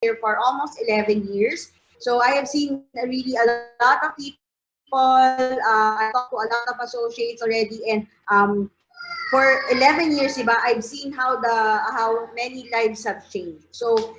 here for almost 11 years. So I have seen really a lot of people. I talked to a lot of associates already, and for 11 years, diba, I've seen how many lives have changed. So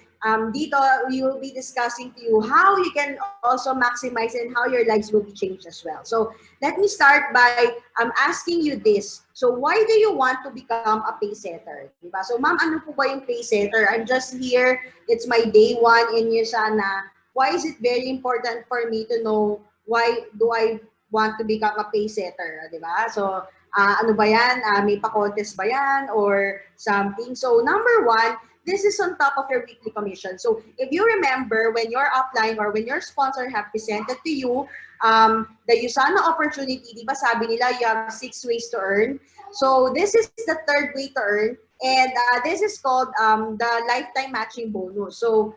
dito, we will be discussing to you how you can also maximize and how your lives will be changed as well. So let me start by asking you this. So why do you want to become a pay setter? Diba? So ma'am, ano po ba yung pay setter? I'm just here. It's my day one in Yusana. Why is it very important for me to know why do I want to become a pay setter? Diba? So ano ba yan? May pa-contest ba yan? Or something? So, number one, this is on top of your weekly commission. So, if you remember, when your upline or when your sponsor have presented to you the Usana opportunity, di ba sabi nila you have 6 ways to earn. So, this is the third way to earn. And this is called the lifetime matching bonus. So,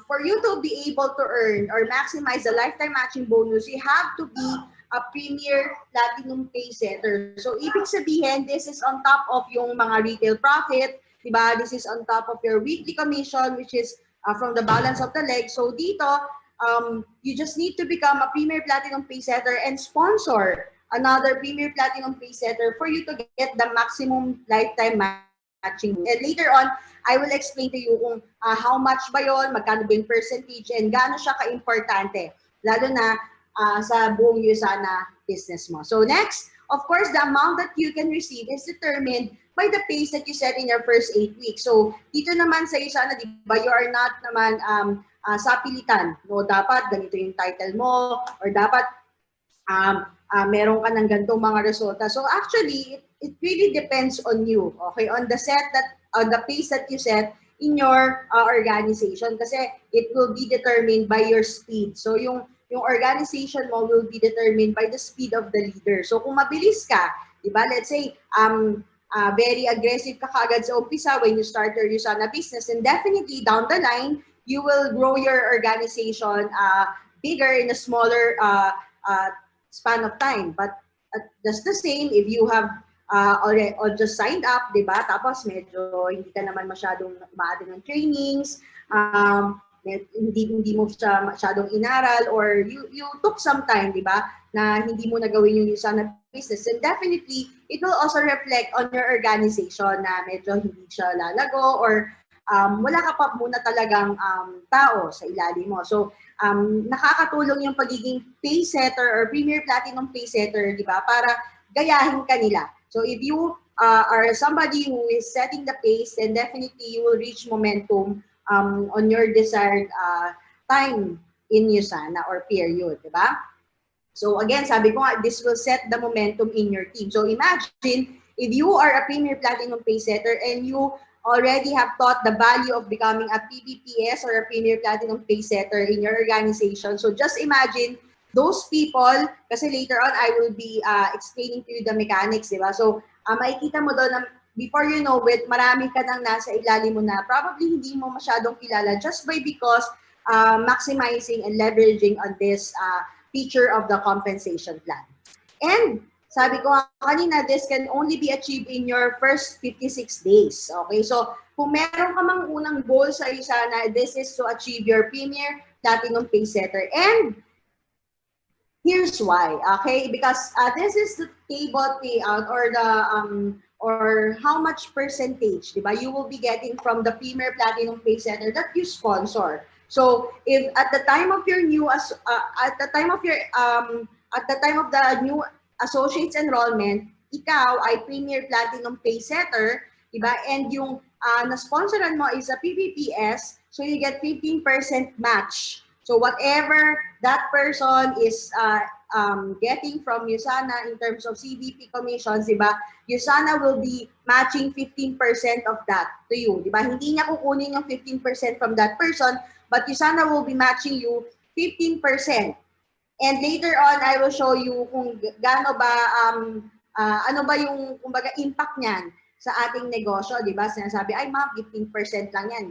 for you to be able to earn or maximize the lifetime matching bonus, you have to be a premier platinum pay setter. So, ibig sabihin, this is on top of yung mga retail profit, diba? This is on top of your weekly commission, which is from the balance of the leg. So, dito, you just need to become a premier platinum pay setter and sponsor another premier platinum pay setter for you to get the maximum lifetime matching. And later on, I will explain to you kung how much ba yun, magkano ba yung percentage, and gaano siya ka-importante. Lalo na sa buong Usana business mo. So next, of course, the amount that you can receive is determined by the pace that you set in your first 8 weeks. So dito naman sa Usana, di ba, you are not naman sa pilitan. No, dapat ganito yung title mo or dapat meron ka ng ganitong mga resulta. So actually, it really depends on you, okay? On the pace that you set in your organization, kasi it will be determined by your speed. So yung organization mo will be determined by the speed of the leader. So kung mabilis ka, di ba? Let's say very aggressive ka kagad sa umpisa when you start your Usana business, and definitely down the line, you will grow your organization bigger in a smaller span of time. But just the same, if you have already or just signed up, di ba? Tapos medyo hindi ka naman masyadong maatin ng trainings, hindi mo siya masyadong inaral, or you took some time, di ba? Na hindi mo nagawin yung Usana business, and definitely it will also reflect on your organization na medyo hindi siya lalago, or wala ka pa muna talagang tao sa ilalim mo. So, nakakatulong yung pagiging pay setter or premier platinum pay setter, di ba? Para gayahin ka nila. So, if you are somebody who is setting the pace, then definitely you will reach momentum on your desired time in Usana or period, di ba? So, again, sabi ko nga, this will set the momentum in your team. So, imagine if you are a premier platinum pay setter and you already have taught the value of becoming a PBPS or a Premier Platinum Pay Setter in your organization. So just imagine those people, kasi later on I will be explaining to you the mechanics, di ba? So makikita mo doon na before you know it, marami ka nang nasa ilalim mo na probably hindi mo masyadong kilala just by because maximizing and leveraging on this feature of the compensation plan. And sabi ko kanina, this can only be achieved in your first 56 days. Okay? So, kung meron ka mang unang goal sa Usana, this is to achieve your Premier Platinum Pay Setter. And here's why. Okay? Because this is the table payout or the or how much percentage, diba, you will be getting from the Premier Platinum Pay Setter that you sponsor. So, if at the time of your new at the time of the new associates enrollment, ikaw ay Premier Platinum Pay Setter, diba? And yung na-sponsoran mo is a PPPS, so you get 15% match. So whatever that person is getting from Usana in terms of CVP commissions, diba? Usana will be matching 15% of that to you, diba? Hindi niya kukunin yung 15% from that person, but Usana will be matching you 15%. And later on, I will show you kung gaano ba, ano ba yung, kumbaga, impact niyan sa ating negosyo, di ba? Sinasabi, ay ma'am, 15% lang yan.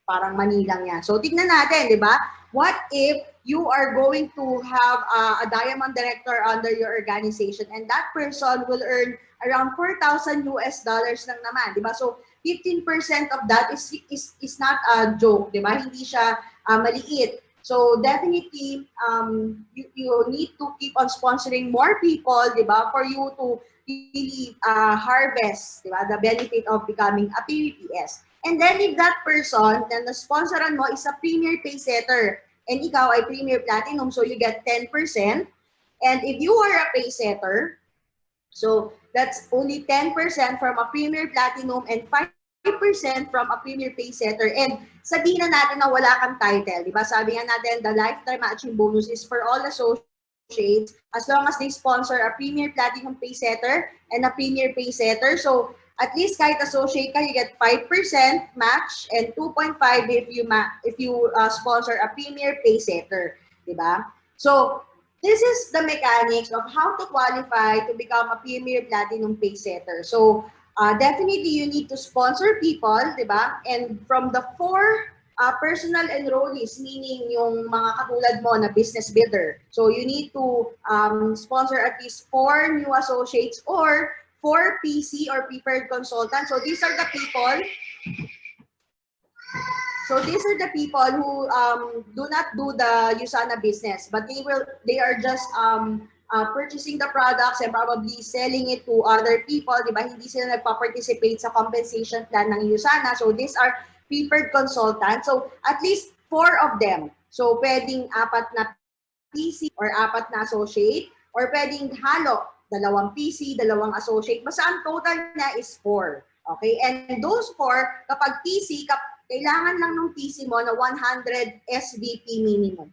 Parang mani lang yan. So, tignan natin, di ba? What if you are going to have a diamond director under your organization and that person will earn around $4,000 lang naman, di ba? So, 15% of that is not a joke, di ba? Hindi siya maliit. So definitely, you need to keep on sponsoring more people, di ba? For you to really harvest, di ba? The benefit of becoming a PVPS. And then if that person na na-sponsoran mo is a Premier Pay Setter, and ikaw ay Premier Platinum, so you get 10%. And if you are a pay setter, so that's only 10% from a Premier Platinum and 5% from a Premier Pay Setter. And sabihin na natin na wala kang title, di ba? Sabi nga natin, the lifetime matching bonus is for all associates as long as they sponsor a Premier Platinum Pay Setter and a Premier Pay Setter. So at least kahit associate ka, you get 5% match and 2.5 if you sponsor a Premier Pay Setter, di ba? So this is the mechanics of how to qualify to become a Premier Platinum Pay Setter. So definitely you need to sponsor people, di ba? And from the 4 personal enrollees, meaning yung mga katulad mo na business builder. So you need to sponsor at least 4 new associates or 4 PC or preferred consultants. So these are the people. So these are the people who do not do the USANA business, but they are just purchasing the products and probably selling it to other people, di ba? Hindi sila nagpa-participate sa compensation plan ng USANA. So these are preferred consultants. So at least 4 of them. So pwedeng 4 na PC or 4 na associate, or pwedeng halo, 2 PC, 2 associate. Basta ang total niya is 4. Okay? And those 4, kapag PC, kailangan lang ng PC mo na 100 SVP minimum.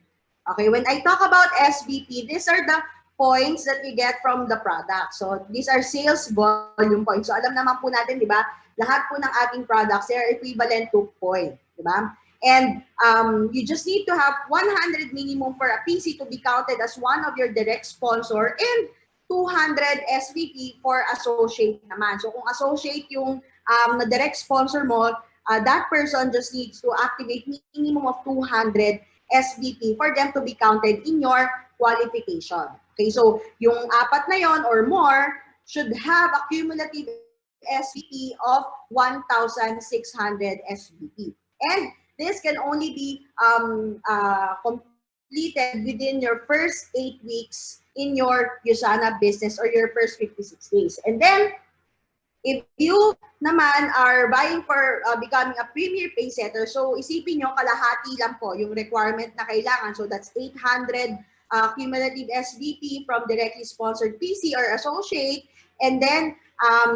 Okay, when I talk about SVP, these are the points that you get from the product. So these are sales volume points. So alam naman po natin, di ba, lahat po ng ating products, they are equivalent to point. Di ba? And you just need to have 100 minimum for a PC to be counted as one of your direct sponsor and 200 SVP for associate naman. So kung associate yung na direct sponsor mo, that person just needs to activate minimum of 200 SVP for them to be counted in your qualification. Okay, so yung 4 na yon or more should have a cumulative SVP of 1,600 SVP. And this can only be completed within your first 8 weeks in your USANA business or your first 56 days. And then, if you naman are buying for becoming a Premier Pay Setter, so isipin nyo, kalahati lang po yung requirement na kailangan. So that's 800 cumulative SVP from directly sponsored PC or associate. And then,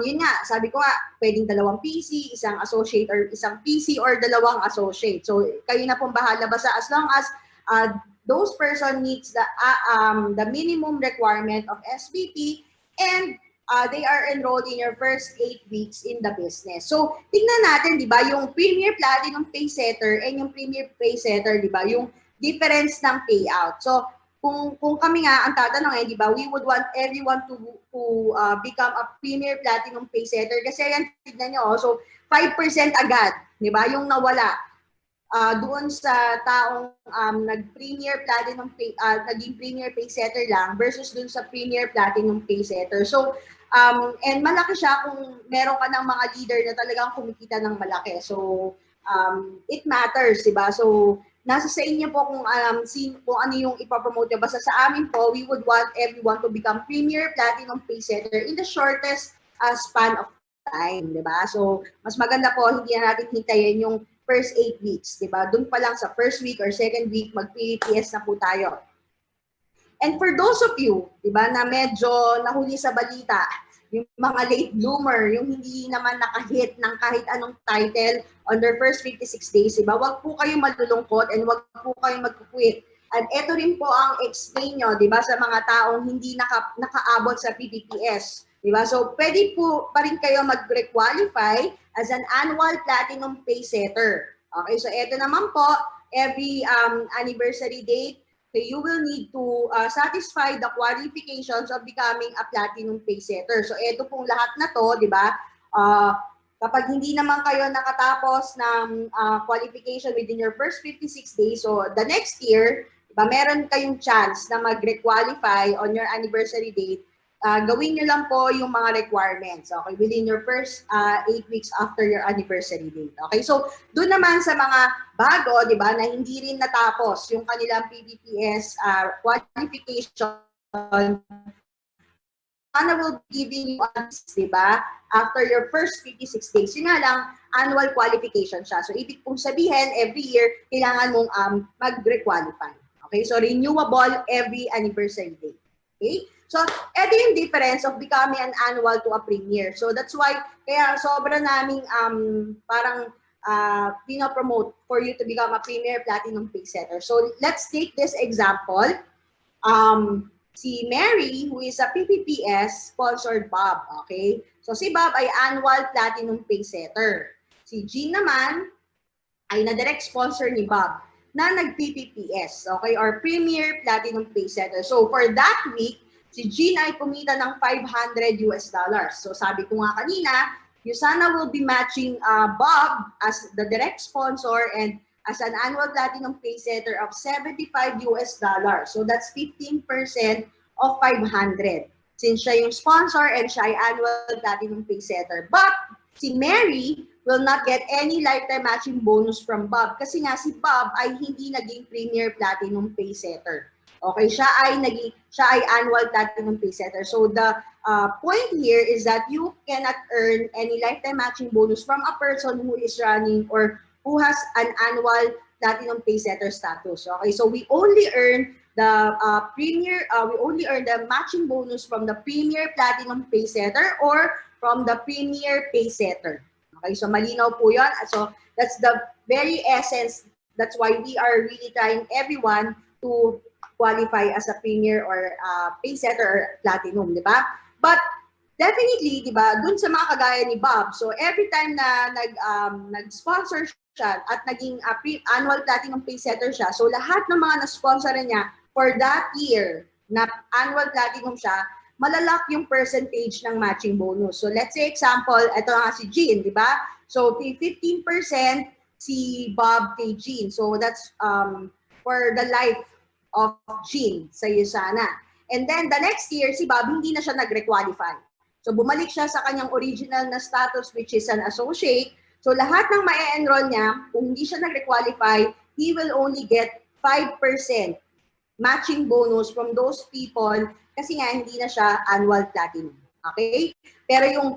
yun nga, sabi ko nga, pwedeng 2 PC, isang associate or isang PC or 2 associate. So kayo na pong bahala basta as long as those person needs the minimum requirement of SVP and they are enrolled in your first 8 weeks in the business. So, tingnan natin, di ba, yung Premier Platinum Pay Setter and yung Premier Pay Setter, di ba, yung difference ng payout. So, kung kami nga ang tatanungin, di ba, we would want everyone to become a Premier Platinum Pay Setter kasi yan, tignan nyo, so 5% agad, di ba, yung nawala. Doon sa taong nag-Premier Platinum Pay, naging Premier Pay Setter lang versus doon sa Premier Platinum Pay Setter. So, and malaki siya kung meron ka ng mga leader na talagang kumikita ng malaki. So, it matters, diba? So, nasa sa inyo po kung ano yung ipapromote nyo. Basta sa amin po, we would want everyone to become Premier Platinum Pay Setter in the shortest span of time, diba? So, mas maganda po, hindi na natin hintayin yung first 8 weeks, diba? Doon pa lang sa first week or second week, mag-PPS na po tayo. And for those of you, diba, na medyo nahuli sa balita, yung mga late bloomer, yung hindi naman nakahit ng kahit anong title on their first 56 days, diba, wag po kayo malulungkot and wag po kayo mag-quit. At ito rin po ang explain nyo, diba, sa mga taong hindi nakaabot sa PPPS. Diba? So, pwede po pa rin kayo mag-requalify as an annual platinum pay setter. Okay, so ito naman po, every anniversary date, okay, you will need to satisfy the qualifications of becoming a platinum pay setter. So, ito pong lahat na to, di ba? Kapag hindi naman kayo nakatapos ng qualification within your first 56 days, so the next year, diba, meron kayong chance na mag-requalify on your anniversary date. gawin nyo lang po yung mga requirements, okay, within your first 8 weeks after your anniversary date. Okay, so doon naman sa mga bago, di ba, na hindi rin natapos yung kanilang PBPS qualification, Sana will be giving you di ba, after your first 56 days. Yun nga lang, annual qualification siya. So, ibig pong sabihin, every year, kailangan mong mag-requalify. Okay? So, renewable every anniversary day. Okay? So, ito yung difference of becoming an annual to a premier. So, that's why, kaya sobra naming parang pinopromote for you to become a premier platinum pay setter. So, let's take this example. Si Mary, who is a PPPS, sponsored Bob, okay? So si Bob ay annual platinum pay setter. Si Jean naman ay na-direct sponsor ni Bob na nag-PPPS, okay? Or Premier Platinum Pay Setter. So for that week, si Jean ay kumita ng $500. So sabi ko nga kanina, Yusana will be matching Bob as the direct sponsor and as an annual platinum pay setter of $75. So that's 15% of 500. Since siya yung sponsor and siya ay annual platinum pay setter. But si Mary will not get any lifetime matching bonus from Bob kasi nga si Bob ay hindi naging premier platinum pay setter. Okay, siya ay annual platinum pay setter. So the point here is that you cannot earn any lifetime matching bonus from a person who is running or who has an annual platinum pay setter status. Okay, so we only earn the we only earn the matching bonus from the premier platinum pay setter or from the premier pay setter. Okay, so malinaw po yun. So that's the very essence. That's why we are really trying everyone to qualify as a premier or pay setter or platinum, di ba? But definitely, di ba, dun sa mga kagaya ni Bob, so every time na nag-sponsor siya at naging annual platinum pay setter siya, so lahat ng mga na-sponsor niya for that year na annual platinum siya, malalak yung percentage ng matching bonus. So let's say example, ito nga si Jean, di ba? So 15% si Bob kay Jean. So that's for the life of Jean sa Yusana. And then the next year, si Bob hindi na siya nag-requalify. So bumalik siya sa kanyang original na status which is an associate. So lahat ng ma-enroll niya, kung hindi siya nag-requalify, he will only get 5% matching bonus from those people kasi nga hindi na siya annual platinum. Okay? Pero yung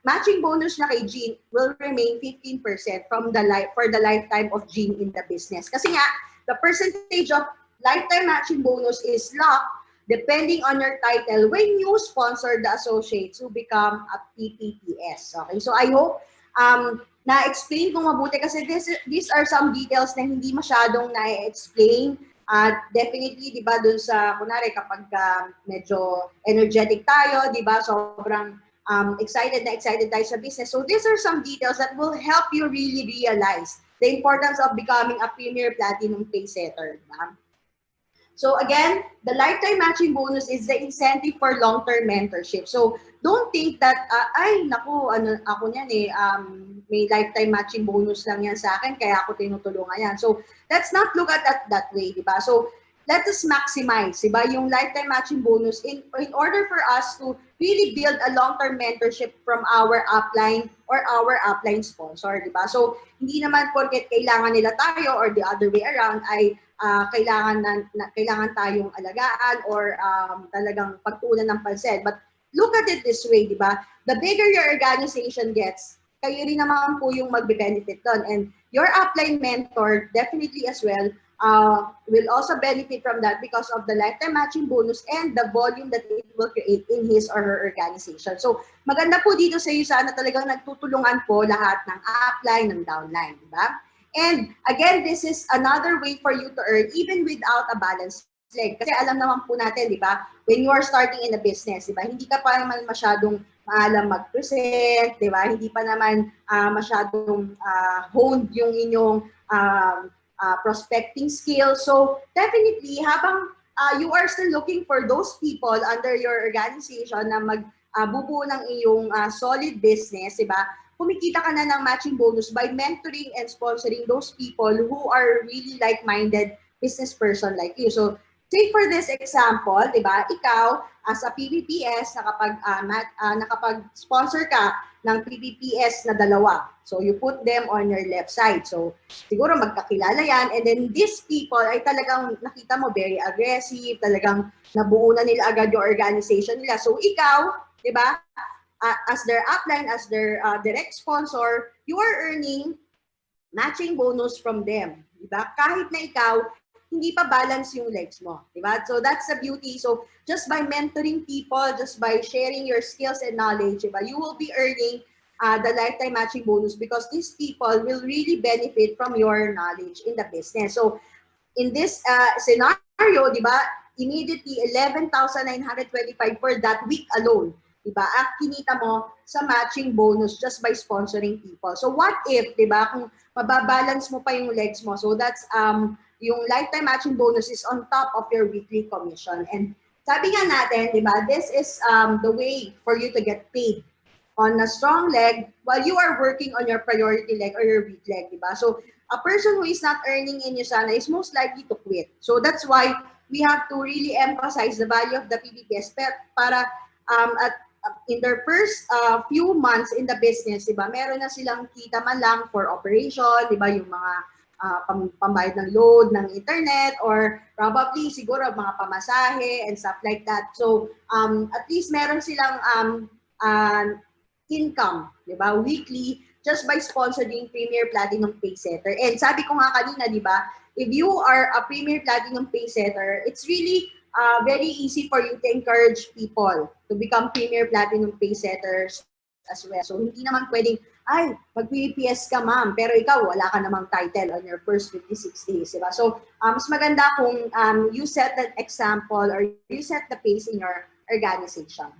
matching bonus na kay Jean will remain 15% from for the lifetime of Jean in the business. Kasi nga, the percentage of lifetime matching bonus is locked depending on your title when you sponsor the associates who become a PPPS. Okay? So I hope na-explain ko mabuti kasi these are some details na hindi masyadong na-explain. Definitely, di ba, dun sa, kunwari, kapag medyo energetic tayo, di ba, sobrang excited tayo sa business. So these are some details that will help you really realize the importance of becoming a premier platinum pay setter. Di ba? So again, the lifetime matching bonus is the incentive for long-term mentorship. So don't think that, ay, naku, ako niyan may lifetime matching bonus lang yan sa akin, kaya ako tinutulungan yan. So let's not look at that way, di ba? So let us maximize, di ba, yung lifetime matching bonus in order for us to really build a long-term mentorship from our upline or our upline sponsor, di ba? So hindi naman porket kailangan nila tayo or the other way around ay kailangan tayong alagaan or talagang pagtuunan ng pansin. But look at it this way, di ba? The bigger your organization gets, kayo rin naman po yung magbe-benefit doon. And your upline mentor, definitely as well, will also benefit from that because of the lifetime matching bonus and the volume that it will create in his or her organization. So, maganda po dito sa iyo sana talagang nagtutulungan po lahat ng upline, ng downline, di ba? And again, this is another way for you to earn even without a balanced leg. Kasi alam naman po natin, di ba, when you are starting in a business, di ba, hindi ka pa naman masyadong maalam mag-present, di ba, hindi pa naman masyadong honed yung inyong prospecting skills. So definitely, habang you are still looking for those people under your organization na magbubuo ng iyong solid business, di ba, kumikita ka na ng matching bonus by mentoring and sponsoring those people who are really like-minded business person like you. So Say for this example, di ba, ikaw as a PBPS, nakapag-sponsor ka ng PBPS na dalawa. So you put them on your left side. So siguro magkakilala yan. And then these people ay talagang nakita mo very aggressive, talagang nabuo na nila agad yung organization nila. So ikaw, di ba, as their upline, as their direct sponsor, you are earning matching bonus from them. Diba? Kahit na ikaw, hindi pa balance yung legs mo. Diba? So that's the beauty. So just by mentoring people, just by sharing your skills and knowledge, diba, you will be earning the lifetime matching bonus because these people will really benefit from your knowledge in the business. So in this scenario, diba, immediately 11,925 for that week alone. Diba? At kinita mo sa matching bonus just by sponsoring people. So what if, diba, kung mababalance mo pa yung legs mo. So that's yung lifetime matching bonus is on top of your weekly commission. And sabi nga natin, di ba, this is the way for you to get paid on a strong leg while you are working on your priority leg or your weak leg, di ba? So a person who is not earning in USANA is most likely to quit. So that's why we have to really emphasize the value of the PBPS para in their first few months in the business, diba, meron na silang kita man lang for operation, diba, yung mga pambayad ng load ng internet or probably siguro mga pamasahe and stuff like that. So at least meron silang income, diba, weekly just by sponsoring Premier Platinum Paysetter. And sabi ko nga kanina, diba, if you are a Premier Platinum Paysetter, it's really very easy for you to encourage people to become Premier Platinum Paysetters as well. So, hindi naman pwedeng, ay, mag-PPS ka ma'am, pero ikaw, wala ka namang title on your first 56 days, diba? So, mas maganda kung you set that example or you set the pace in your organization.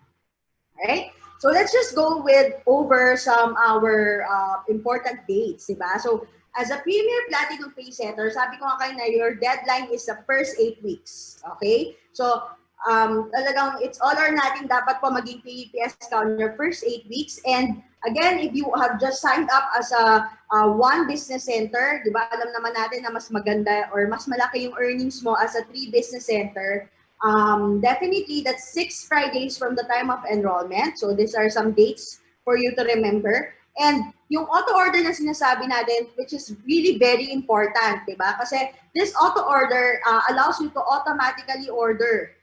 Alright? So, let's just go over some our important dates, diba? So, as a Premier Platinum Paysetter, sabi ko nga kayo na your deadline is the first 8 weeks. Okay? So, talagang it's all or nothing. Dapat po maging PPS ka on your first 8 weeks. And again, if you have just signed up as a one business center, di ba, alam naman natin na mas maganda or mas malaki yung earnings mo as a 3 business center. Definitely, that's 6 Fridays from the time of enrollment. So, these are some dates for you to remember. And yung auto-order na sinasabi natin, which is really very important, diba? Kasi this auto-order allows you to automatically order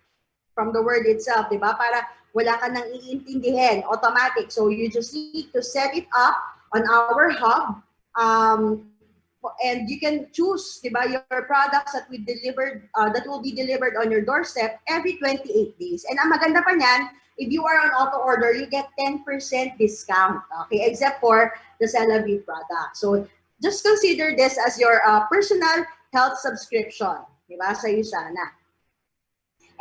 from the word itself, diba? Para wala ka nang iintindihin, automatic. So you just need to set it up on our hub. And you can choose, diba, your products that we delivered, that will be delivered on your doorstep every 28 days. And ang maganda pa niyan, if you are on auto order, you get 10% discount, okay, except for the CellaView product. So just consider this as your personal health subscription, diba, sa USANA.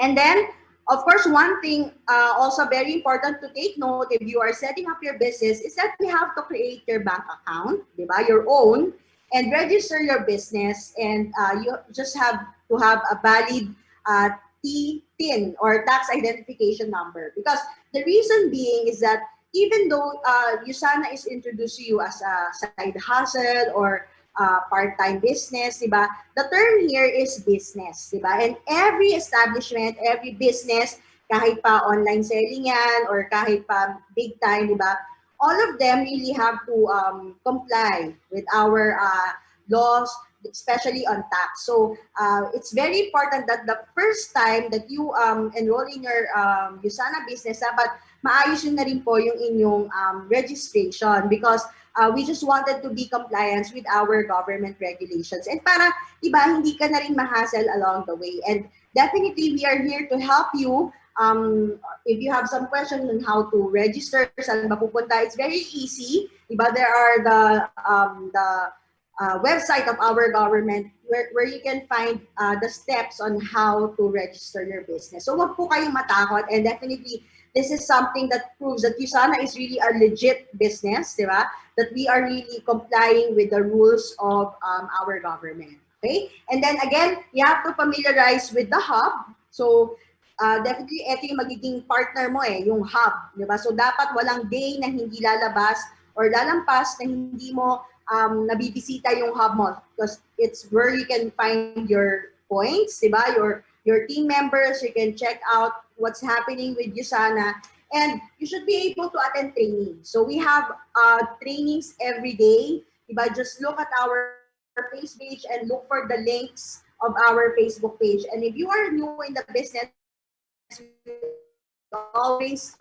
And then, of course, one thing also very important to take note if you are setting up your business is that you have to create your bank account, diba, your own, and register your business, and you just have to have a valid TIN or tax identification number. Because the reason being is that even though USANA is introduced to you as a side hustle or part-time business, diba? The term here is business, diba? And every establishment, every business, kahit pa online selling yan or kahit pa big time, diba? All of them really have to comply with our laws, especially on tax. So it's very important that the first time that you enroll in your USANA business, dapat maayos yun na rin po yung inyong registration because we just wanted to be compliant with our government regulations. And para, diba, hindi ka na rin ma-hassle along the way. And definitely, we are here to help you. If you have some questions on how to register, saan ba pupunta, it's very easy. Diba? There are the website of our government where you can find the steps on how to register your business. So wag po kayong matakot, and definitely this is something that proves that USANA is really a legit business, diba? That we are really complying with the rules of our government. Okay? And then again, you have to familiarize with the hub. So definitely, ito yung magiging partner mo yung hub. Diba? So dapat walang day na hindi lalabas or lalampas na hindi mo nabibisita yung hub mo because it's where you can find your points, diba? Your your team members. You can check out what's happening with Usana. And you should be able to attend training. So we have trainings every day. Diba? Just look at our face page and look for the links of our Facebook page. And if you are new in the business, we always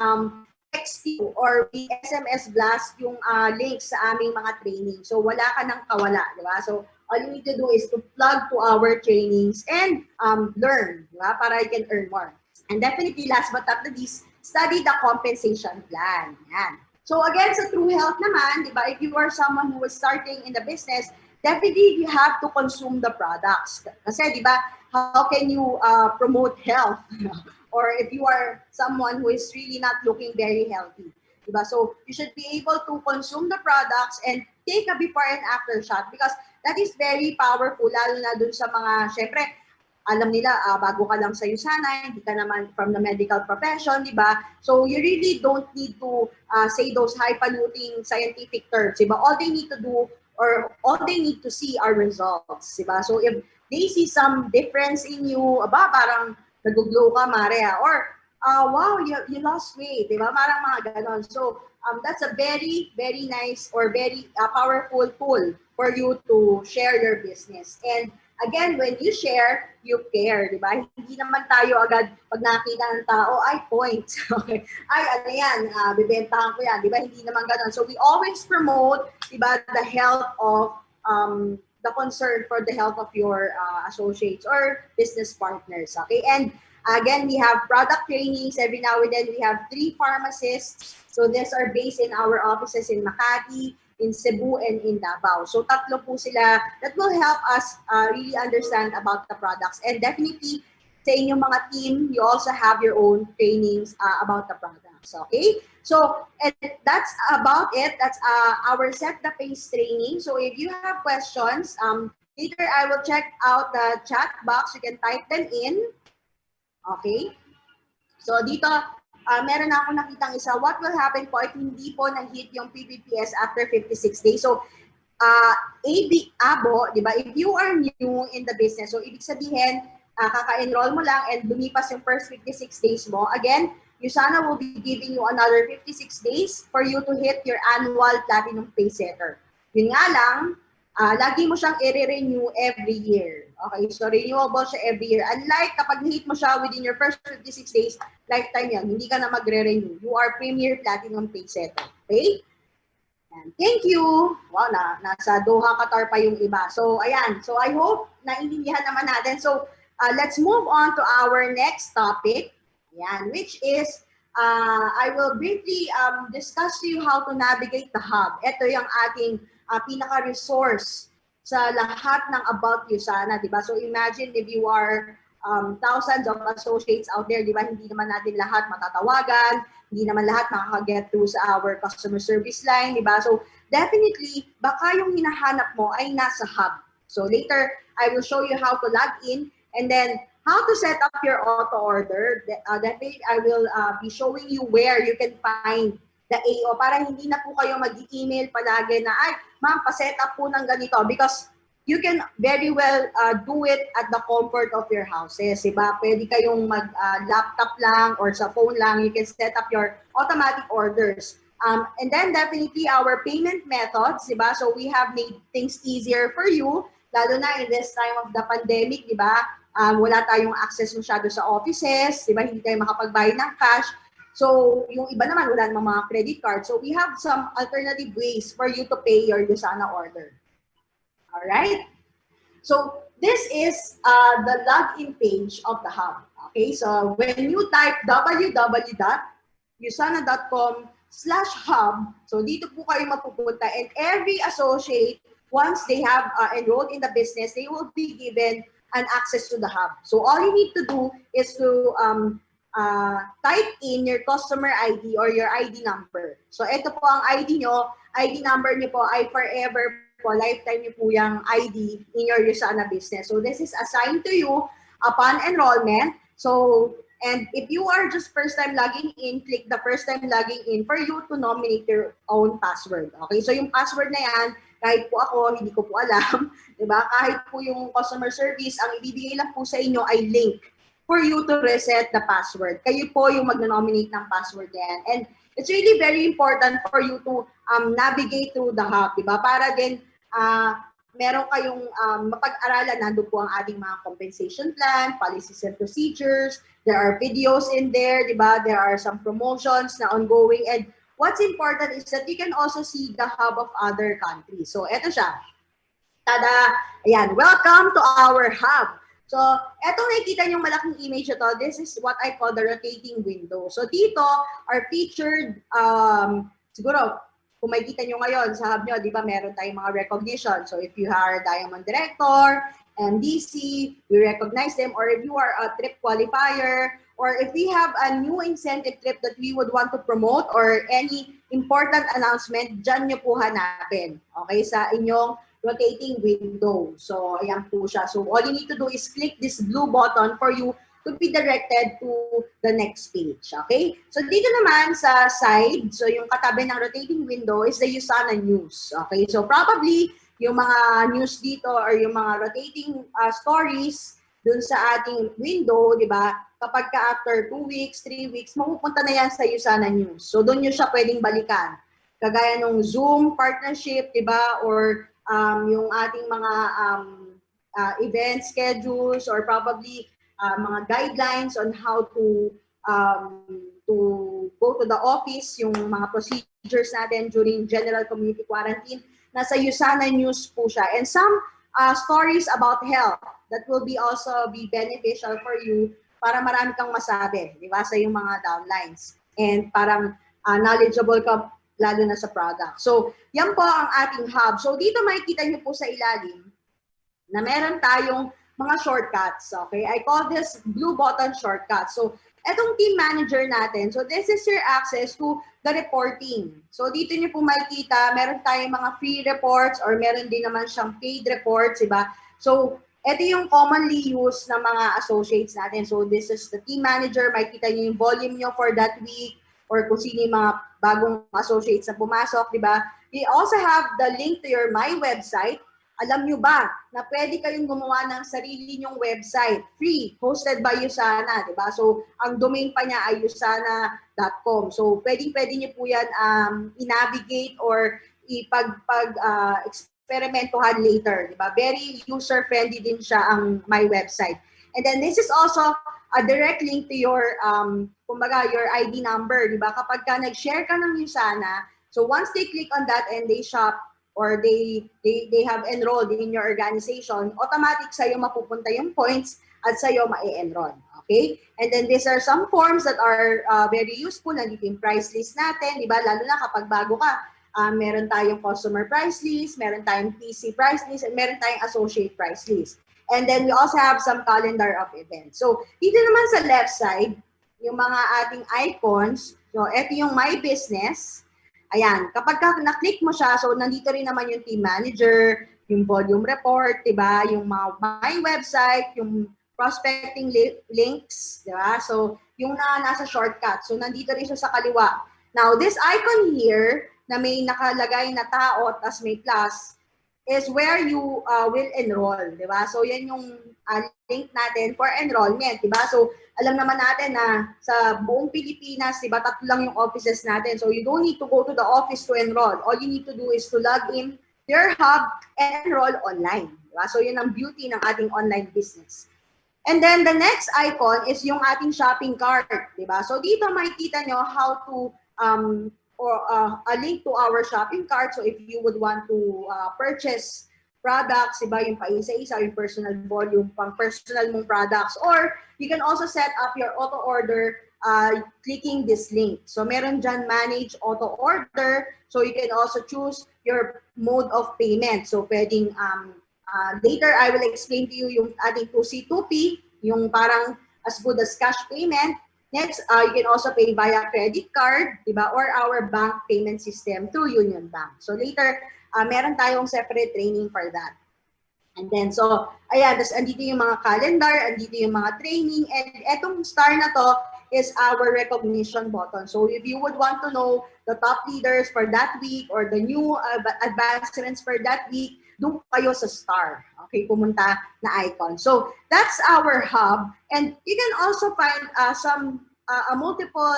text you or we SMS blast yung links sa aming mga training. So wala ka nang kawala, di ba? So all you need to do is to plug to our trainings and learn, di ba? Para you can earn more. And definitely, last but not the least, study the compensation plan. Yan. So again, sa True Health naman, di ba, if you are someone who is starting in the business, definitely you have to consume the products. Kasi, di ba, how can you promote health? Or if you are someone who is really not looking very healthy. Di ba? So you should be able to consume the products and take a before and after shot because that is very powerful, lalo na dun sa mga, syempre, alam nila, bago ka lang sa Usana, hindi ka naman from the medical profession, di ba? So you really don't need to say those highfalutin scientific terms, di ba? All they need to do or all they need to see are results, di ba? So if they see some difference in you, parang nag-glow ka, Maria, or wow, you lost weight, di ba? Parang mga ganon. So that's a very, very nice or very powerful tool for you to share your business. And again, when you share, you care, di ba? Hindi naman tayo agad pag nakita ng tao, ay, points. Okay. Ay, ano yan, bibentahan ko yan, di ba? Hindi naman ganun. So we always promote, di ba, the health of, the concern for the health of your associates or business partners, okay? And again, we have product trainings. Every now and then, we have 3 pharmacists. So these are based in our offices in Makati, in Cebu, and in Davao. So tatlo po sila that will help us really understand about the products. And definitely, sa inyong mga team, you also have your own trainings about the products. Okay? So, and that's about it. That's our Set the Pace training. So if you have questions, later I will check out the chat box. You can type them in. Okay? So dito, meron na ako nakitang isa. What will happen po if hindi po na-hit yung PPPS after 56 days? So, Abo, di ba? If you are new in the business, so ibig sabihin, kaka-enroll mo lang and lumipas yung first 56 days mo. Again, Usana will be giving you another 56 days for you to hit your annual Platinum Pay Setter. Yun nga lang, lagi mo siyang i-renew every year. Okay, so renewable siya every year. Unlike kapag hit mo siya within your first 56 days, lifetime yan, hindi ka na magre-renew. You are Premier Platinum Pay Setter. Okay? And thank you. Wow, nasa Doha, Qatar pa yung iba. So, ayan. So, I hope naintindihan naman natin. So, let's move on to our next topic. Ayan, which is, I will briefly discuss to you how to navigate the hub. Ito yung ating pinaka-resource sa lahat ng about Usana, di ba? So imagine if you are thousands of associates out there, di ba? Hindi naman natin lahat matatawagan, hindi naman lahat makaka-get through sa our customer service line, di ba? So definitely, baka yung hinahanap mo ay nasa hub. So later, I will show you how to log in and then how to set up your auto order. Definitely, I will be showing you where you can find the AO para hindi na po kayo mag-email palagi na, ay, ma'am, pa-set up po ng ganito because you can very well do it at the comfort of your houses, diba? Pwede kayong mag-laptop lang or sa phone lang, you can set up your automatic orders. And then definitely our payment methods, diba? So we have made things easier for you, lalo na in this time of the pandemic, diba? Wala tayong access masyado sa offices, diba? Hindi tayo makapagbayad ng cash. So, yung iba naman, wala namang mga credit card. So, we have some alternative ways for you to pay your Usana order. Alright? So, this is the login page of the hub. Okay? So, when you type www.usana.com/hub, so dito po kayo mapupunta. And every associate, once they have enrolled in the business, they will be given an access to the hub. So, all you need to do is to type in your customer ID or your ID number. So, ito po ang ID nyo. ID number nyo po ay forever po, lifetime nyo po yung ID in your Usana business. So, this is assigned to you upon enrollment. So, and if you are just first time logging in, click the first time logging in for you to nominate your own password. Okay? So, yung password na yan, kahit po ako, hindi ko po alam, diba? Kahit po yung customer service, ang ibibigay lang po sa inyo ay link. for you to reset the password. Kayo po yung mag-nominate ng password yan. And it's really very important for you to navigate through the hub, di ba? Para din meron kayong mapag-aralan, nandun po ang ating mga compensation plan, policies and procedures, there are videos in there, di ba? There are some promotions na ongoing, and what's important is that you can also see the hub of other countries. So, eto siya. Tada! Ayan, welcome to our hub. So, etong nakikita niyong malaking image ito, this is what I call the rotating window. So, dito are featured, siguro, kung makikita nyo ngayon sa hub nyo, di ba, meron tayong mga recognition. So, if you are a Diamond Director, MDC, we recognize them. Or if you are a trip qualifier, or if we have a new incentive trip that we would want to promote, or any important announcement, dyan nyo po hanapin. Okay, sa inyong rotating window. So, ayan po siya. So, all you need to do is click this blue button for you to be directed to the next page. Okay? So, dito naman sa side, so yung katabi ng rotating window is the USANA News. Okay? So, probably, yung mga news dito or yung mga rotating stories dun sa ating window, di ba? Kapag ka after 2 weeks, 3 weeks, mapupunta na yan sa USANA News. So, doon nyo siya pwedeng balikan. Kagaya nung Zoom partnership, di ba? Or yung ating mga event schedules or probably mga guidelines on how to go to the office, yung mga procedures natin during general community quarantine, nasa USANA News po siya. And some stories about health that will be also be beneficial for you para marami kang masabi, di ba, sa yung mga downlines. And parang knowledgeable ka lalo na sa product. So, yan po ang ating hub. So, dito makikita niyo po sa ilalim na meron tayong mga shortcuts. Okay? I call this blue button shortcut. So, etong team manager natin, so this is your access to the reporting. So, dito niyo po makikita, meron tayong mga free reports or meron din naman siyang paid reports, diba? So, ito yung commonly used na mga associates natin. So, this is the team manager. Makikita niyo yung volume niyo for that week, or kung sino yung mga bagong associates na pumasok, di ba? We also have the link to your My Website. Alam nyo ba na pwede kayong gumawa ng sarili nyong website, free, hosted by USANA, di ba? So, ang domain pa niya ay usana.com. So, pwede nyo po yan i-navigate or experimentuhan later, di ba? Very user-friendly din siya ang My Website. And then, this is also a direct link to your kumbaga, your ID number, di ba? Kapag ka nag-share ka ng USANA, so once they click on that and they shop or they have enrolled in your organization, automatic sa'yo mapupunta yung points at sa'yo ma-enroll. Okay? And then these are some forms that are very useful. Nandito yung price list natin, di ba? Lalo na kapag bago ka, meron tayong customer price list, meron tayong PC price list, and meron tayong associate price list. And then we also have some calendar of events. So, dito naman sa left side, yung mga ating icons, so ito yung My Business. Ayan, kapag na-click mo siya, so nandito rin naman yung team manager, yung volume report, diba? Yung mga My Website, yung prospecting links, diba? So, yung nasa shortcut. So, nandito rin siya sa kaliwa. Now, this icon here, na may nakalagay na tao, tas may plus, is where you will enroll, di ba? So, yan yung link natin for enrollment, di ba? So, alam naman natin na sa buong Pilipinas, di ba, 3 lang yung offices natin. So, you don't need to go to the office to enroll. All you need to do is to log in your hub and enroll online, di ba? So, yun ang beauty ng ating online business. And then, the next icon is yung ating shopping cart, di ba? So, dito makikita nyo how to or a link to our shopping cart. So if you would want to purchase products, iba yung paisa-isa, yung personal volume, pang personal mong products. Or you can also set up your auto order clicking this link. So meron dyan manage auto order. So you can also choose your mode of payment. So pwedeng later I will explain to you yung ating 2C, 2P, yung parang as good as cash payment. Next, you can also pay via credit card, diba? Or our bank payment system through Union Bank. So later, meron tayong separate training for that. And then, so, ayan, tas andito yung mga calendar, andito yung mga training, and etong star na to is our recognition button. So if you would want to know the top leaders for that week or the new advancements for that week, doon kayo sa star. Okay, pumunta na icon. So that's our hub. And you can also find a multiple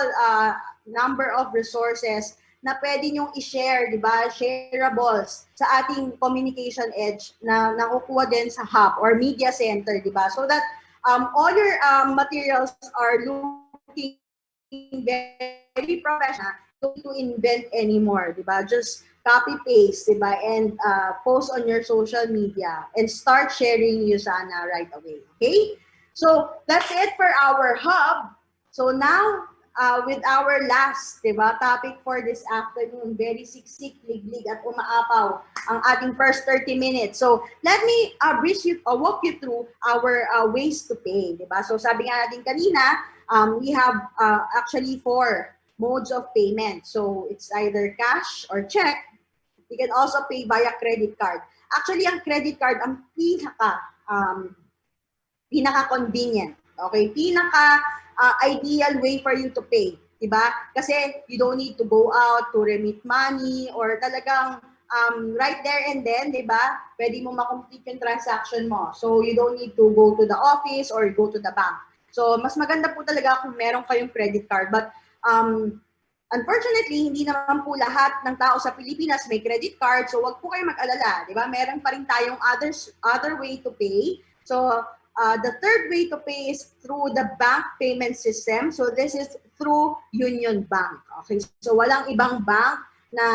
number of resources na pwede nyong i-share, di ba? Shareables sa ating communication edge na nakukuha din sa hub or media center, di ba? So that all your materials are looking very professional. Don't to invent anymore, di ba? Just copy paste, di ba? And post on your social media and start sharing you sana right away. Okay? So that's it for our hub. So now, with our last, diba, topic for this afternoon, very siksik, liglig, at umaapaw ang ating first 30 minutes. So let me walk you through our ways to pay, diba? So sabi nga natin kanina, we have actually 4 modes of payment. So it's either cash or check. You can also pay via credit card. Actually, ang credit card ang pinaka-convenient. Okay? Ideal way for you to pay. Diba? Kasi you don't need to go out to remit money or talagang right there and then, diba? Pwede mo makomplete yung transaction mo. So you don't need to go to the office or go to the bank. So mas maganda po talaga kung meron kayong credit card. But unfortunately, hindi naman po lahat ng tao sa Pilipinas may credit card. So wag po kayo mag-alala. Diba? Meron pa rin tayong other way to pay. So the third way to pay is through the bank payment system. So this is through Union Bank. Okay, so walang ibang bank na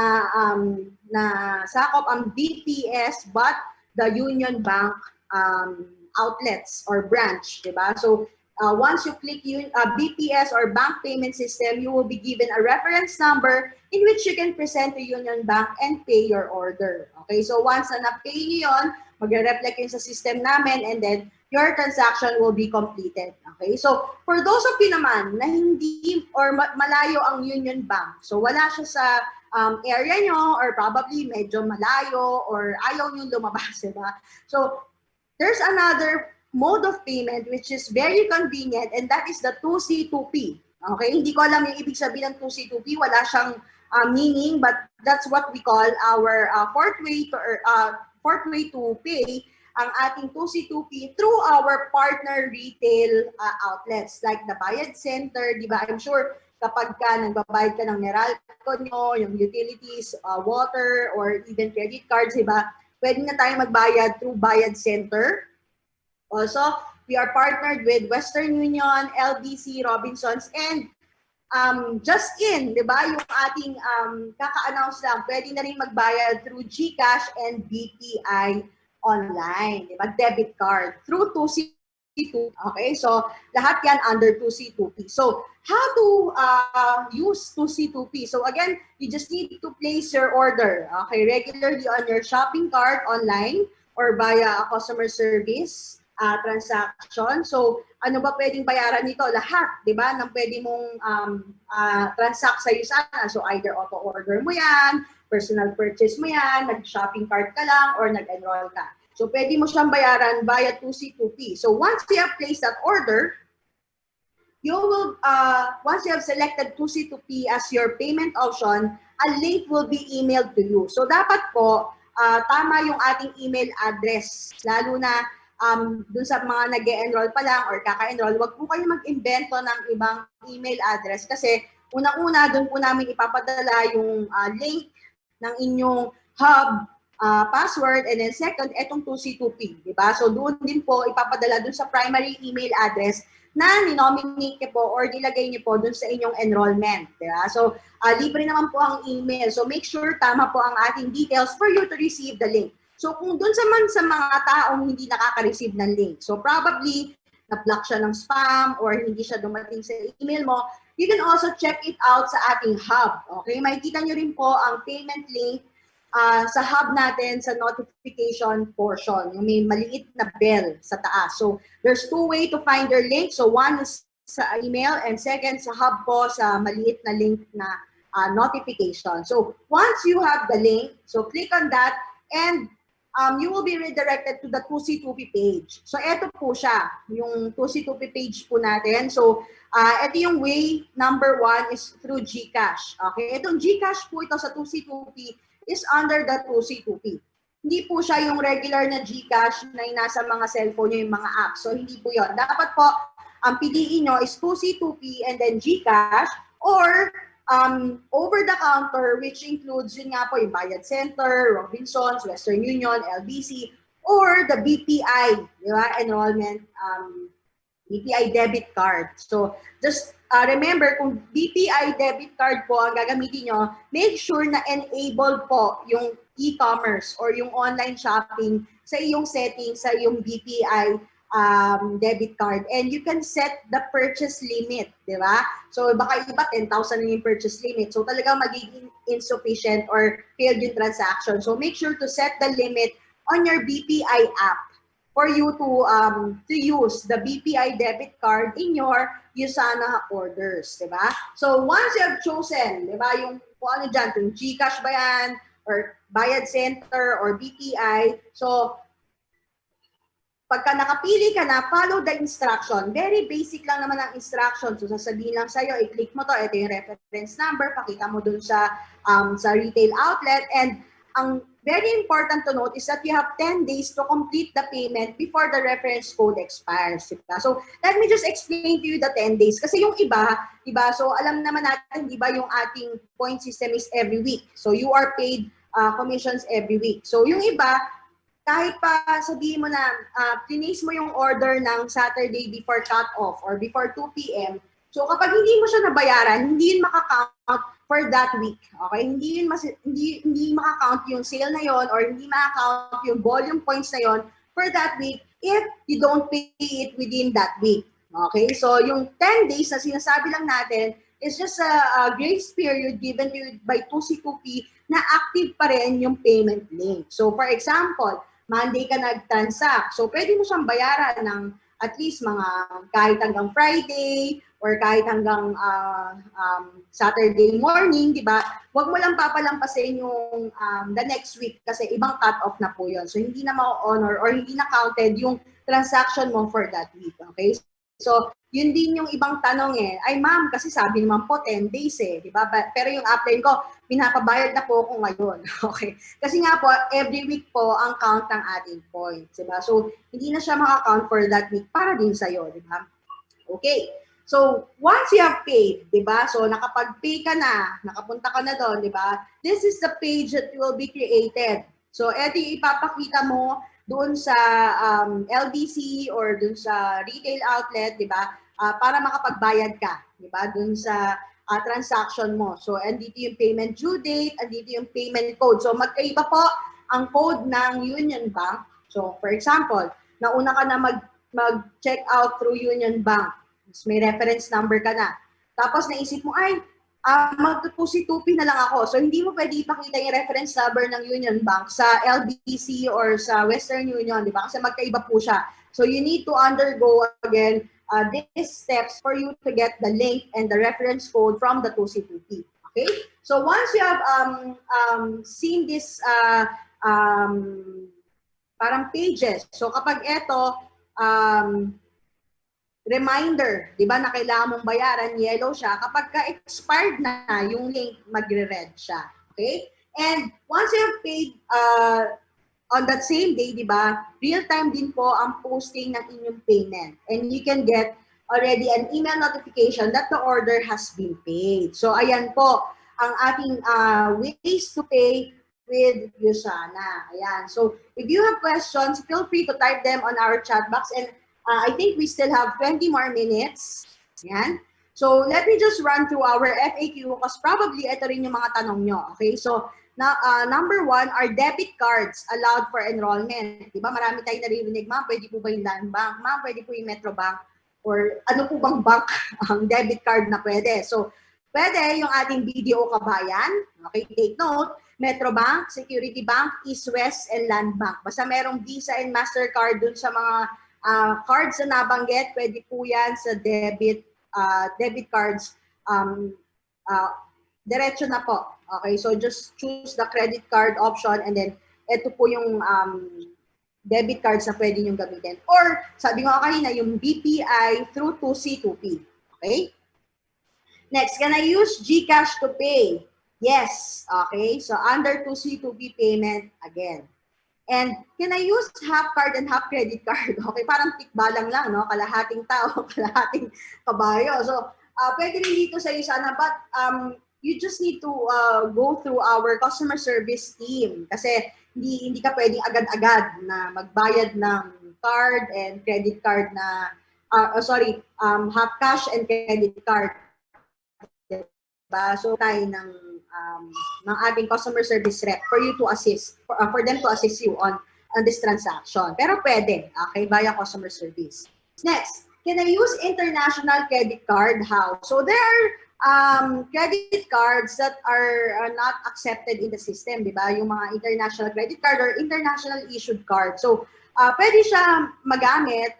sakop ang BPS but the Union Bank outlets or branch, diba? So once you click BPS or bank payment system, you will be given a reference number in which you can present to Union Bank and pay your order. Okay, so once na na-pay niyo yun, magre-reflect yun sa system namin and then your transaction will be completed. Okay? So, for those of you naman na hindi or malayo ang Union Bank, so wala siya sa area nyo or probably medyo malayo or ayaw nyo lumabas, diba? So, there's another mode of payment which is very convenient and that is the 2C2P. Okay? Hindi ko alam yung ibig sabihin ng 2C2P. Wala siyang meaning but that's what we call our fourth way to pay ang ating 2C2P through our partner retail outlets like the Bayad Center, di ba? I'm sure kapag nagbabayad ka ng Meralco nyo, yung utilities, water, or even credit cards, di ba? Pwede na tayo magbayad through Bayad Center. Also, we are partnered with Western Union, LBC, Robinsons, and Just In, di ba? Yung ating kaka-announce lang, pwede na rin magbayad through GCash and BPI online, di ba? Debit card through 2C2. Okay, so lahat yan under 2C2P. So how to use 2C2P? So again, you just need to place your order, okay, regularly on your shopping cart online or via a customer service transaction. So ano ba pwedeng bayaran nito? Lahat, di ba? Nang pwede mong transact sa'yo sana. So either auto order mo yan, personal purchase mo yan, nag-shopping cart ka lang, or nag-enroll ka. So, pwede mo siyang bayaran via 2C2P. So, once you have placed that order, you will, once you have selected 2C2P as your payment option, a link will be emailed to you. So, dapat po, tama yung ating email address. Lalo na dun sa mga nag-e-enroll pa lang or kaka-enroll, wag po kayo mag-invento ng ibang email address kasi unang-una, dun po namin ipapadala yung link ng inyong hub password, and then second, etong 2C2P, di ba? So doon din po ipapadala dun sa primary email address na ninominate niyo po or nilagay niyo po dun sa inyong enrollment, di ba? So libre naman po ang email. So make sure tama po ang ating details for you to receive the link. So kung dun sa mga taong hindi nakaka-receive ng link, so probably na-block siya ng spam or hindi siya dumating sa email mo, you can also check it out sa ating hub. Okay? Makikita nyo rin po ang payment link sa hub natin sa notification portion. Yung may maliit na bell sa taas. So, there's 2 ways to find your link. So, one is sa email and second sa hub po sa maliit na link na notification. So, once you have the link, so click on that and you will be redirected to the 2C2P page. So, ito po siya, yung 2C2P page po natin. So, ito yung way number 1 is through GCash. Okay, itong GCash po ito sa 2C2P is under the 2C2P. hindi po siya yung regular na GCash na nasa mga cellphone nyo yung mga apps. So, hindi po yun. Dapat po, ang piliin nyo is 2C2P and then GCash or over-the-counter, which includes yun nga po yung Bayad Center, Robinsons, Western Union, LBC, or the BPI, di ba? Enrollment BPI debit card. So, just remember, kung BPI debit card po ang gagamitin nyo, make sure na enable po yung e-commerce or yung online shopping sa iyong settings, sa iyong BPI debit card. And you can set the purchase limit, di ba? So, baka iba 10,000 na yung purchase limit. So, talagang magiging insufficient or failed yung transaction. So, make sure to set the limit on your BPI app for you to use the BPI debit card in your Usana orders, di ba? So, once you have chosen, di ba, yung kung ano dyan, kung GCash ba yan, or Bayad Center, or BPI, so, pagka nakapili ka na, follow the instruction. Very basic lang naman ang instruction. So, sasabihin lang sa'yo, i-click mo to, ito yung reference number, pakita mo dun sa retail outlet, and ang very important to note is that you have 10 days to complete the payment before the reference code expires. Diba? So, let me just explain to you the 10 days. Kasi yung iba, diba, so alam naman natin, diba, yung ating point system is every week. So, you are paid commissions every week. So, yung iba, kahit pa sabihin mo na place mo yung order ng Saturday before cut-off or before 2 p.m., so kapag hindi mo siya nabayaran, hindi yun makakount for that week. Okay? Hindi yun hindi makakount yung sale na yon or hindi makakount yung volume points na yon for that week if you don't pay it within that week. Okay? So yung 10 days na sinasabi lang natin is just a grace period given to you by 2C2P na active pa rin yung payment link. So for example, Monday ka nag-transact. So, pwede mo siyang bayaran ng at least mga kahit hanggang Friday or kahit hanggang Saturday morning, di ba? Huwag mo lang papalampasin yung the next week kasi ibang cut-off na po yun. So, hindi na ma-honor or hindi na counted yung transaction mo for that week. Okay? So, yun din yung ibang tanong eh. Ay ma'am, kasi sabi naman po 10 days eh, di ba? Pero yung upline ko, pinapabayad na po ako ngayon. Okay. Kasi nga po, every week po ang count ng ating points, di ba? So, hindi na siya maka-count for that week para din sa'yo, di ba? Okay. So, once you have paid, di ba? So, nakapag-pay ka na, nakapunta ka na doon, di ba? This is the page that will be created. So, eto yung ipapakita mo doon sa LBC or doon sa retail outlet, di ba? Para makapagbayad ka, di ba? Doon sa transaction mo. So, andito yung payment due date, andito yung payment code. So, magkaiba po ang code ng Union Bank. So, for example, nauna ka na mag-check out through Union Bank. May reference number ka na. Tapos naisip mo, ay, mag-2C2P na lang ako. So, hindi mo pwede ipakita yung reference number ng Union Bank sa LBC or sa Western Union, di ba? Kasi magkaiba po siya. So, you need to undergo again these steps for you to get the link and the reference code from the 2C2P. Okay? So, once you have seen this parang pages, so kapag ito, reminder, di ba, na kailangan mong bayaran, yellow siya. Kapag ka-expired na yung link, magre-red siya. Okay? And once you have paid on that same day, di ba, real-time din po ang posting ng inyong payment. And you can get already an email notification that the order has been paid. So, ayan po ang ating ways to pay with Usana. Ayan. So, if you have questions, feel free to type them on our chat box. And I think we still have 20 more minutes. Yan. So, let me just run through our FAQ because probably ito rin yung mga tanong nyo. Okay? So, number 1, are debit cards allowed for enrollment? Diba? Marami tayong naririnig, ma'am, pwede po ba yung Land Bank? Ma'am, pwede po yung Metro Bank? Or ano po bang bank ang debit card na pwede? So, pwede yung ating BDO Kabayan. Okay, take note. Metro Bank, Security Bank, East West, and Land Bank. Basta merong Visa and MasterCard dun sa mga cards na nabanggit, pwede po yan sa debit cards. Diretso na po. Okay, so just choose the credit card option and then ito po yung debit cards na pwede nyo gamitin. Or, sabi nga kanina, yung BPI through 2C2P. Okay? Next, can I use GCash to pay? Yes. Okay, so under 2C2P payment, again. And can I use half card and half credit card? Okay, parang tikbalang lang, no? Kalahating tao, kalahating kabayo. So, pwede rin dito sa iyo sana, but you just need to go through our customer service team. Kasi hindi ka pwedeng agad-agad na magbayad ng card and credit card na, half cash and credit card. Diba? So, tayo ng ating customer service rep for you to assist, for them to assist you on this transaction. Pero pwede, okay, via customer service. Next, can I use international credit card? How? So there are credit cards that are not accepted in the system, di ba? Yung mga international credit card or international issued card. So, pwede siya magamit,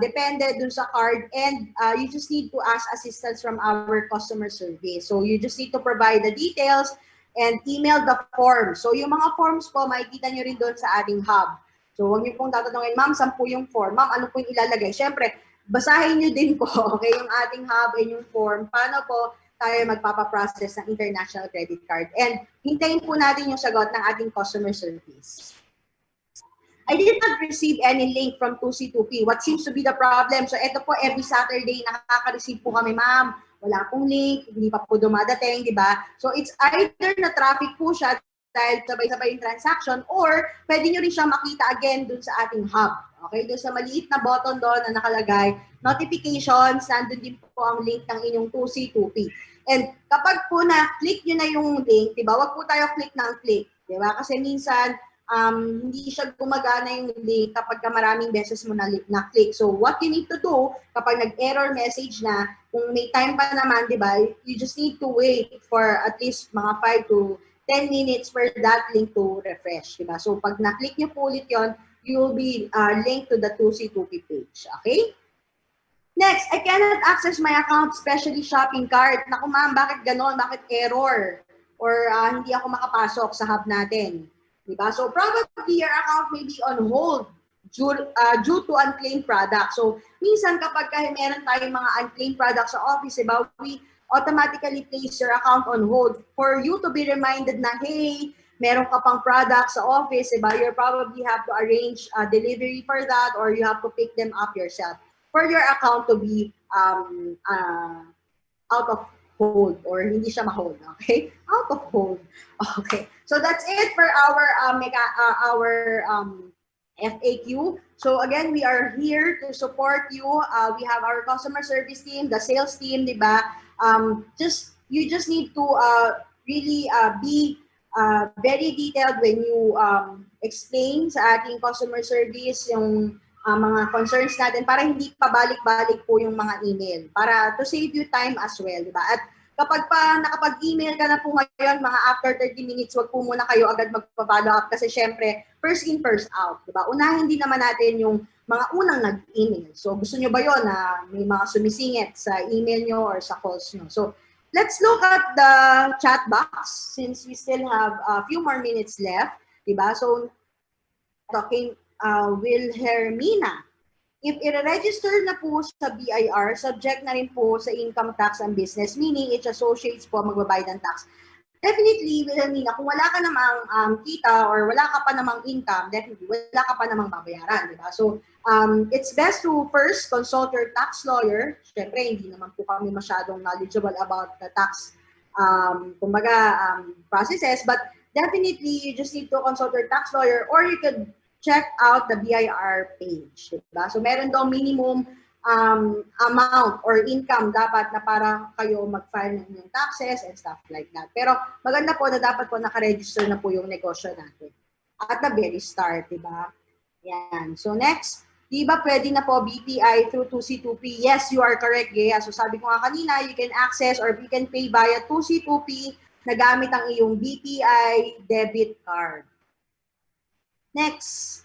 depende dun sa card, and you just need to ask assistance from our customer service. So you just need to provide the details and email the form. So yung mga forms po, makikita nyo rin doon sa ating hub. So huwag nyo pong tatanungin, ma'am, saan po yung form? Ma'am, ano po yung ilalagay? Siyempre, basahin nyo din po, okay, yung ating hub and yung form. Paano po tayo magpapaprocess ng international credit card? And hintayin po natin yung sagot ng ating customer service. I did not receive any link from 2C2P. What seems to be the problem? So, ito po, every Saturday, nakaka-receive po kami, ma'am. Wala pong link, hindi pa po dumadating, di ba? So, it's either na traffic po siya dahil sabay-sabay yung transaction, or pwede nyo rin siya makita again dun sa ating hub. Okay? Dun sa maliit na button doon na nakalagay, notifications, nandun din po ang link ng inyong 2C2P. And kapag po na-click nyo na yung link, di ba? Wag po tayo click ng click, di ba? Kasi minsan, hindi siya gumagana yung link kapag maraming beses mo na-click. So, what you need to do, kapag nag-error message na, kung may time pa naman, di ba, you just need to wait for at least mga 5 to 10 minutes for that link to refresh, di ba? So, pag na-click nyo po ulit yun, you will be linked to the 2C2P page, okay? Next, I cannot access my account, especially shopping cart. Naku ma'am, bakit ganon? Bakit error? Or hindi ako makapasok sa hub natin? Diba? So probably your account may be on hold due to unclaimed products. So minsan kapag meron tayong mga unclaimed products sa office, diba, we automatically place your account on hold for you to be reminded na, hey, meron ka pang products sa office, diba? You probably have to arrange a delivery for that, or you have to pick them up yourself for your account to be out of hold, or hindi siya ma-hold, okay? Out of hold. Okay. So that's it for our FAQ. So again, we are here to support you. We have our customer service team, the sales team, di ba? You just need to really be very detailed when you explain sa ating customer service yung mga concerns natin, para hindi pa balik-balik po yung mga email, para to save you time as well, di ba? At kapag pa nakapag-email ka na po ngayon, mga after 30 minutes, wag po muna kayo agad magpa-follow up, kasi syempre, first in, first out, di ba? Unahin din naman natin yung mga unang nag-email. So, gusto nyo ba yon na may mga sumisingit sa email nyo or sa calls nyo? So, let's look at the chat box since we still have a few more minutes left, di ba? So, talking Wilhelmina. If i-register na po sa BIR, subject na rin po sa income tax ang business, meaning its associates po magbabayad ng tax. Definitely, Wilhelmina, kung wala ka namang kita or wala ka pa namang income, definitely, wala ka pa namang babayaran, di ba? So, it's best to first consult your tax lawyer. Siyempre, hindi naman po kami masyadong knowledgeable about the tax processes, but definitely, you just need to consult your tax lawyer, or you could check out the BIR page. Diba? So, meron daw minimum amount or income dapat na para kayo mag-file ng taxes and stuff like that. Pero maganda po na dapat po nakaregister na po yung negosyo natin at the very start, diba? Yan. So, next, diba pwede na po BPI through 2C2P? Yes, you are correct, Gea. So, sabi ko nga kanina, you can access or you can pay via 2C2P na gamit ang iyong BPI debit card. Next.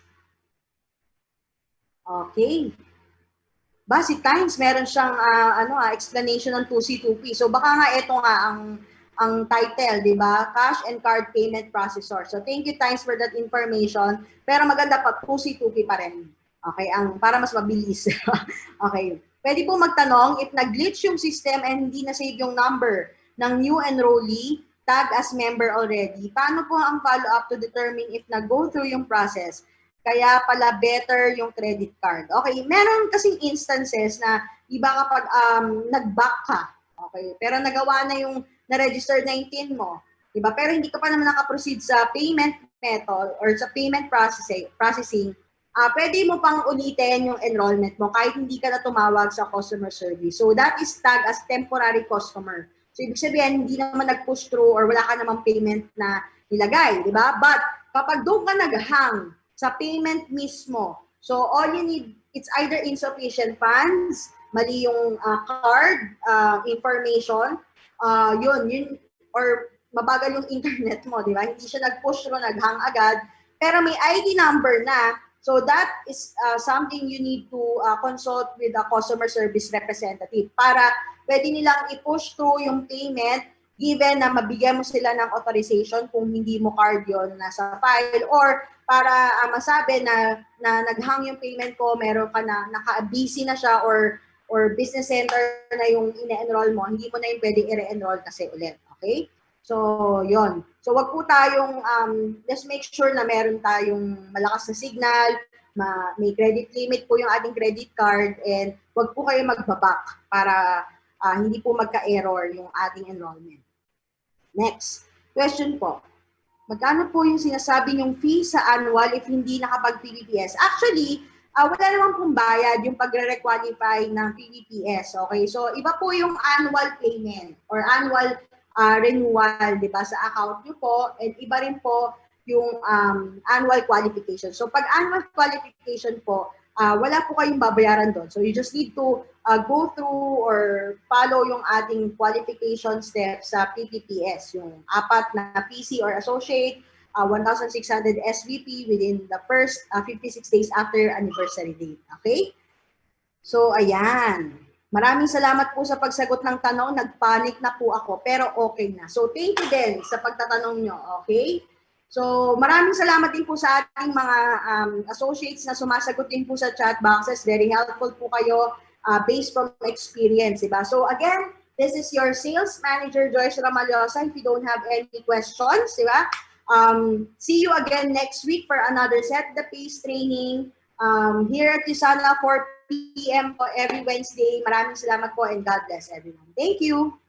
Okay. Basi times, meron siyang explanation ng 2C2P. So baka nga ito nga ang title, di ba? Cash and Card Payment Processor. So thank you times for that information. Pero maganda pa, 2C2P pa rin. Okay, para mas mabilis. Okay. Pwede po magtanong, if nag-glitch yung system and hindi na-save yung number ng new enrollee, tag as member already. Paano po ang follow-up to determine if nag-go through yung process? Kaya pala better yung credit card. Okay, meron kasing instances na iba kapag nag-back ka, okay, pero nagawa na yung na-register na yung TIN mo, diba? Pero hindi ka pa naman nakaproceed sa payment method or sa payment processing, pwede mo pang ulitin yung enrollment mo kahit hindi ka na tumawag sa customer service. So that is tagged as temporary customer. So ibig sabihin, hindi naman nag-push through or wala ka namang payment na nilagay, di ba? But kapag doon ka nag-hang sa payment mismo, so all you need, it's either insufficient funds, mali yung card information, yun, or mabagal yung internet mo, di ba? Hindi siya nag-push through, nag-hang agad, pero may ID number na. So that is something you need to consult with a customer service representative para pwede nilang i-push through yung payment given na mabigyan mo sila ng authorization kung hindi mo card yon nasa file, or para masabi na nag-hang yung payment ko, meron ka na, naka-busy na siya, or business center na yung ine-enroll mo, hindi mo na yung pwede i-re-enroll kasi ulit. Okay? So, yon. So, wag po tayong, just make sure na meron tayong malakas na signal, may credit limit po yung ating credit card, and wag po kayo magbaback para hindi po magka-error yung ating enrollment. Next, question po. Magkano po yung sinasabi yung fee sa annual if hindi nakapag-PBPS? Actually, wala naman pong bayad yung pagre-requalify ng PBPS. Okay? So, iba po yung annual payment or annual renewal, di ba, sa account nyo po, and iba rin po yung annual qualification. So, pag annual qualification po, wala po kayong babayaran doon. So, you just need to go through or follow yung ating qualification steps sa PPPS, yung 4 na PC or associate, 1,600 SVP within the first 56 days after anniversary date. Okay? So, ayan. Maraming salamat po sa pagsagot ng tanong. Nagpanic na po ako, pero okay na. So, thank you din sa pagtatanong nyo. Okay? So, maraming salamat din po sa ating mga associates na sumasagot din po sa chat boxes. Very helpful po kayo based from experience, diba? So, again, this is your sales manager, Joyce Ramalhosa. If you don't have any questions, diba? See you again next week for another Set the Pace training here at Tisana 4 p.m. po every Wednesday. Maraming salamat po and God bless everyone. Thank you!